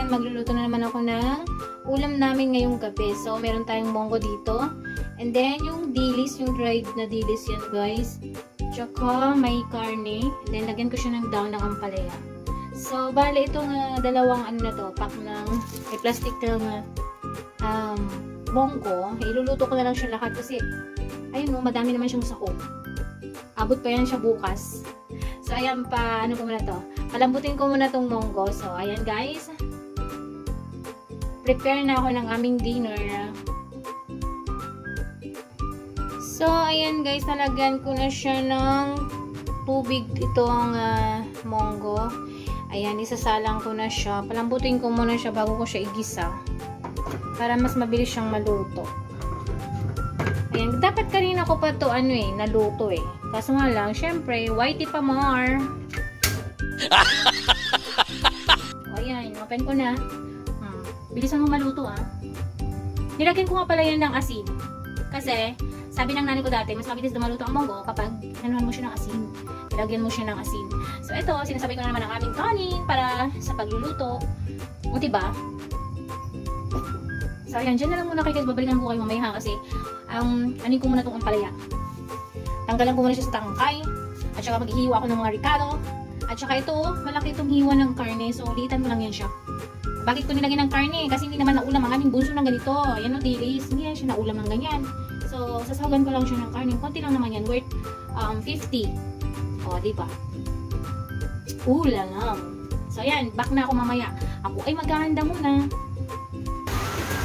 ngayon, magluluto na naman ako ng ulam namin ngayong gabi. So, meron tayong monggo dito. And then, yung dilis, yung dried na dilis yan, guys. Tsaka, may karne. And then, lagyan ko siya ng daon ng ampalaya. So, bale, itong dalawang ano na to, pack ng, may plastic na monggo. Iluluto ko na lang siya lahat kasi, ayun mo, madami naman siyang sahog. Abot pa yan siya bukas. So, ayan pa, ano ko muna to. Palambutin ko muna tong monggo. So, ayan guys. Prepare na ako ng aming dinner. So, ayan guys. Nalagyan ko na siya ng tubig itong monggo. Ayan, isasalang ko na siya. Palambutin ko muna siya bago ko siya igisa. Para mas mabilis siyang maluto. Ayan, dapat kanina ko pa to naluto eh. Kaso nga lang, syempre, whitey pa more. O, ayan, open ko na. Bilisan mo maluto Nilagyan ko nga pala yan ng asin. Kasi, sabi ng nanay ko dati, mas mabilis dumaluto ang monggo kapag nanuhan mo siya ng asin. Nilagyan mo siya ng asin. So, ito, sinasabi ko na naman ang aming kanin para sa pagluluto. O, diba? So, ayan, dyan na lang muna kayo guys. Babalikan ko kayo mamaya kasi anin ko muna itong ampalaya. Tanggalan ko muna siya sa tangkay. At saka maghihiwa ako ng mga ricado. At saka ito, malaki itong hiwa ng karne. So, liitan ko lang yan siya. Bakit ko nilagyan ng karne? Kasi hindi naman naulam ang aming bunso ng ganito. Yan o, dilis. Hindi yan siya naulam ng ganyan. So, sasawagan ko lang siya ng karne. Konti lang naman yan. Worth 50. O, diba? Lang. So, ayan. Back na ako mamaya. Ako ay maghahanda muna.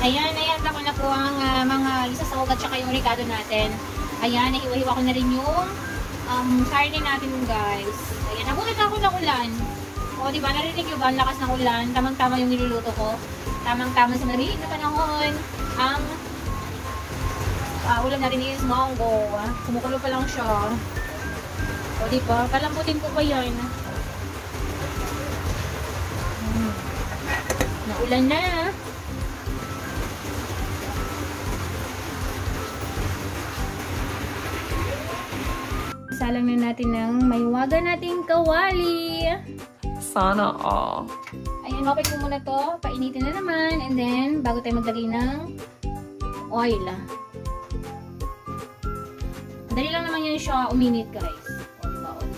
Ayan, nahihanda ko na po ang mga isasawag at saka yung ricado natin. Ayan, nahiwa-hiwa ko na rin yung karne natin guys. Ayan, nagulat ako ng ulan. O, diba, narinig yung ba ang lakas ng ulan? Tamang-tama yung niluluto ko. Tamang-tama sa malamig na panahon. Ang ulam natin is monggo. Kumukulo pa lang siya. O, diba, palambutin ko pa yan. Naulan na. Salang na natin ng maywaga nating kawali. Sana all. Ayan, open ko muna to. Painitin na naman. And then, bago tayo maglagay ng oil. Dali lang naman yan siya uminit, guys.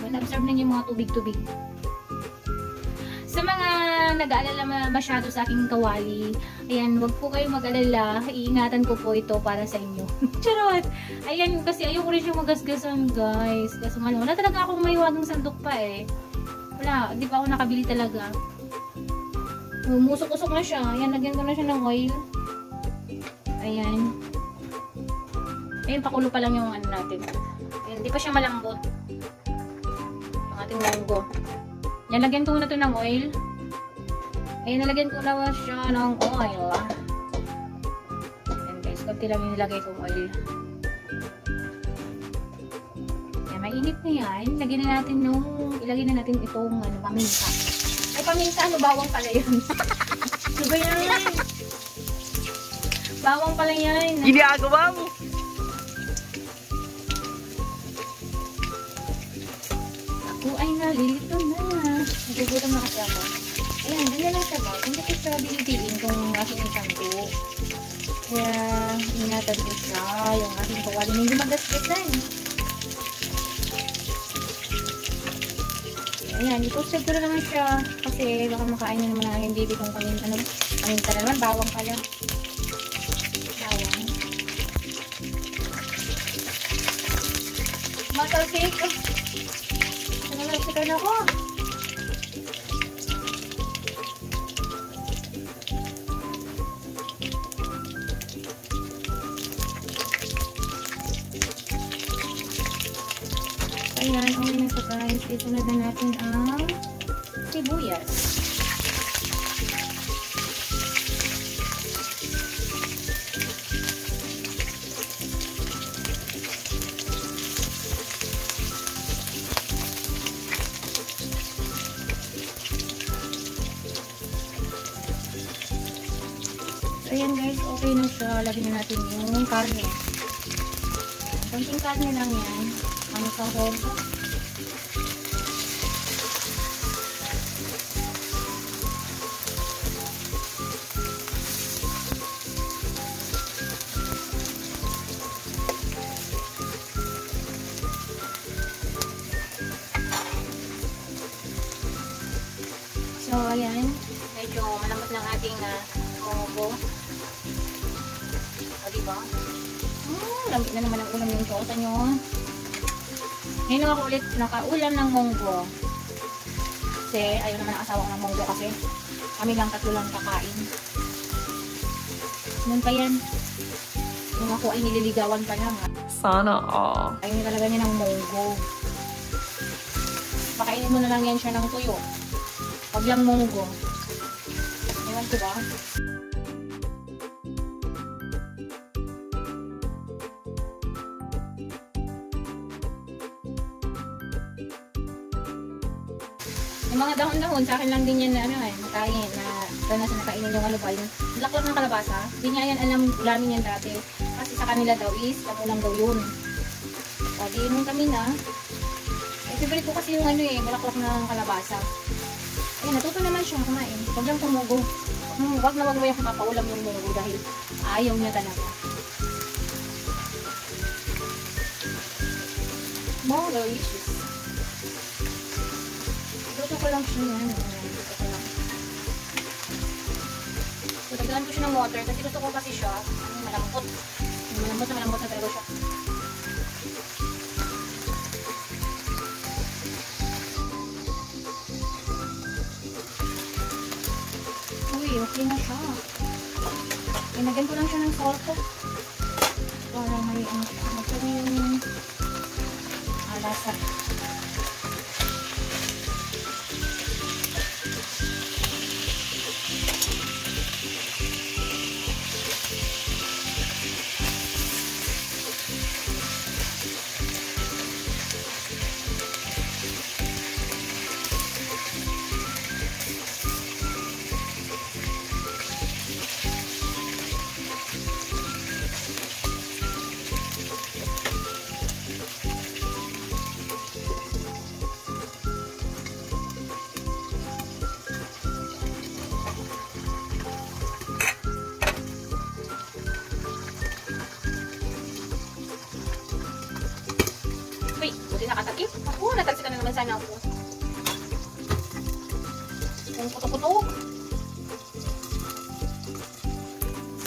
Na-observe na yung mga tubig-tubig. Sa mga nag-aalala masyado sa aking kawali, ayan, wag po kayong mag-alala. Iingatan ko po ito para sa inyo. Charot! Ayan, kasi ayoko rin siyang magasgasan, guys. Kasi wala talaga akong maywagang sandok pa eh. Wala, di pa ako nakabili talaga. Musok-usok na siya. Ayan, lagyan ko na siya ng oil. Ayan. Ayan, pakulo pa lang yung ano natin. Ayan, di pa siya malambot. Ang ating monggo. Yan, lagyan ko muna ito ng oil. Ayan, nalagyan ko na siya ng oil. Ayan guys, konti lang yung nilagay kong oil. Ayan, mainit na yan. Ilagay na natin itong paminta. Ay, paminta, bawang pala yun. Ano ba yan? Bawang pala yan. Ginagawa mo! Ako ay nalilito na. Nagugutom na kasi ako. Ayan, dyan na lang siya ba? Hindi ko siya binitiin kung aking isangko. Kaya, ingatan ko siya. Yung aking kawali na hindi magasgasan. Ayan, i-toasted ko na naman siya. Kasi baka makain na naman ang aking baby kung paminta na naman. Bawang pala. Bawang. Matalsik. Nalalsikan ako. Ayan, okay na ito guys. Isunod na natin ang sibuyas. Ayan guys, okay na siya. Lagyan na natin yung karne. Konting karne lang yan. Ang sahog. ating munggo. O, diba? Lamig na naman ang ulam yung chosa nyo. Ngayon lang ako ulit nakaulam ng munggo. Kasi ayaw naman ang asawa ko ng munggo kasi kami lang tatlo lang kakain. Noon pa yan. Nung ako ay nililigawan pa lang. Sana all. Ayaw niya talaga niya ng munggo. Pakainin mo na lang yan siya ng tuyo. Pag lang munggo. Ewan ko ba? Yung mga dahon-dahon, sa akin lang din yan na makain, na ganasan na kainin yung alubay. Laklak ng kalabasa, hindi niya yan alam ulamin yan dati. Kasi sa kanila daw is, kamulang daw yun. Pwede yun kami na. Favorite ko kasi yung malaklak ng kalabasa. Ayun, natuto naman siya kumain. Huwag lang tumugo. Huwag na wag mo yung mapaulam yung munggo dahil ayaw niya talaga. More delicious. Luto ko lang siya yan. Luto ko lang. So, dagdagan ko siya ng water kasi gusto ko kasi siya malambot. Malambot na talaga siya. Uy, okay na siya. Inagyan ko lang siya ng salt para may yung lasa. Uy, buti nakatakip. Ako, natalsikan na naman sana ako. Yung putok-putok.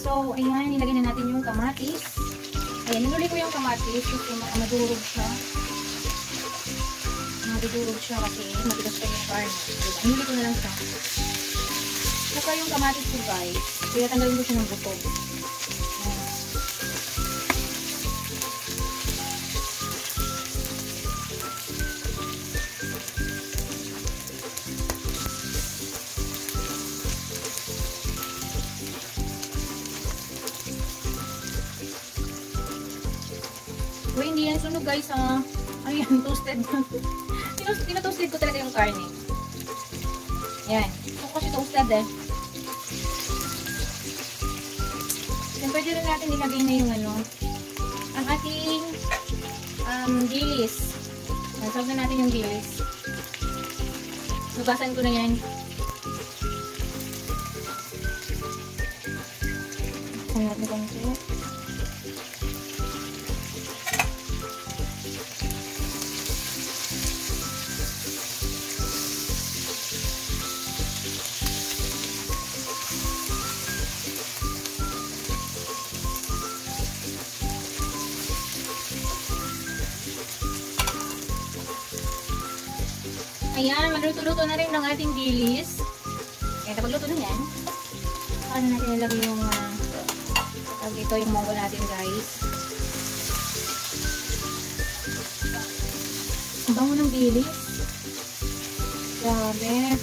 So, ayan, nilagay na natin yung kamatis. Ayan, ninuli ko yung kamatis kasi madurog siya. Madurog siya kasi matigas pa yung karne. Diba? Ninuli ko na lang siya. Saka yung kamatis ko guys, kaya tanggalin ko siya ng buto. Uy, hindi yan sunog guys ha. Ano yan? Toasted. Tinatoasted ko talaga yung karne. Yan. Ito kasi toasted eh. Then pwede rin natin ilagay na yung ang ating dilis. Nasawag na natin yung dilis. Subasan ko na yan. Sangat na ganito. Ayan, magluto-luto na rin ng ating dilis. Kaya kapag luto na yan, saka na natin ilagay yung dito yung munggo natin guys. Ang bango ng dilis. Grabe.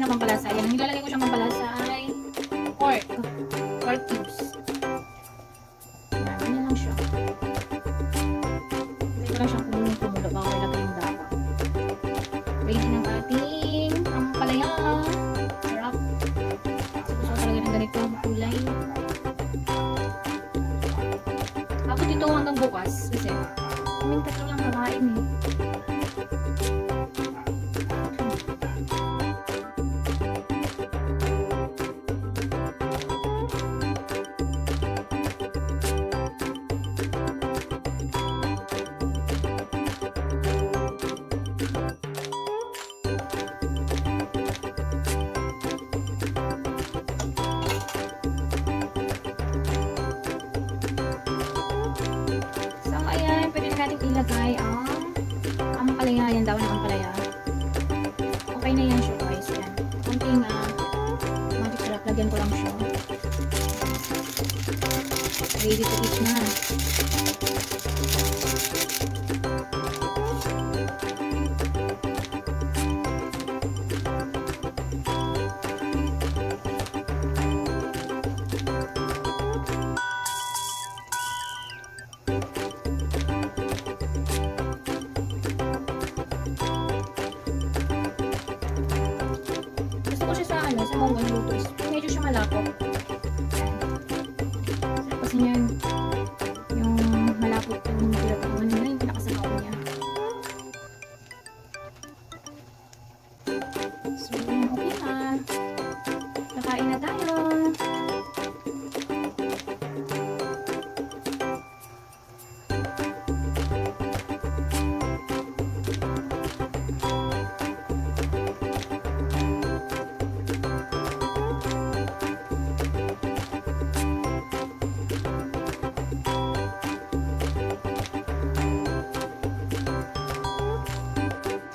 ng pampalasa. Ayan, ang nilalagay ko siyang pampalasa ay pork. Pork cubes. Ayan, ganyan lang siya. Hindi ko lang siyang kumulo bago ilagay yung dawa. Ready ng ating ampalaya. Sarap. Gusto ko talaga ng ganito ang kulay. Ako dito hanggang bukas kasi kaming tatlo lang kakain eh. Ilagay ang ampalaya. Yan daw ng ampalaya. Okay na yan siya guys. Yan. Kunting magic sarap. Lagyan ko lang siya. Ready to eat na. Sa mongol lutos. Medyo siya malapot. Kasi yan, yung malapot yung pinakasabaw niya, yung pinakasabaw niya. So, okay na. Kakain na tayo.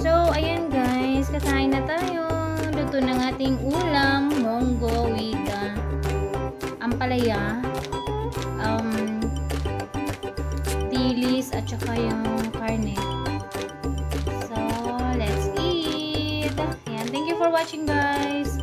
So, ayan guys, kakain na tayo. Luto ng ating ulam, monggo with ampalaya, dilis at saka yung karne. So, let's eat. Ayan, thank you for watching guys.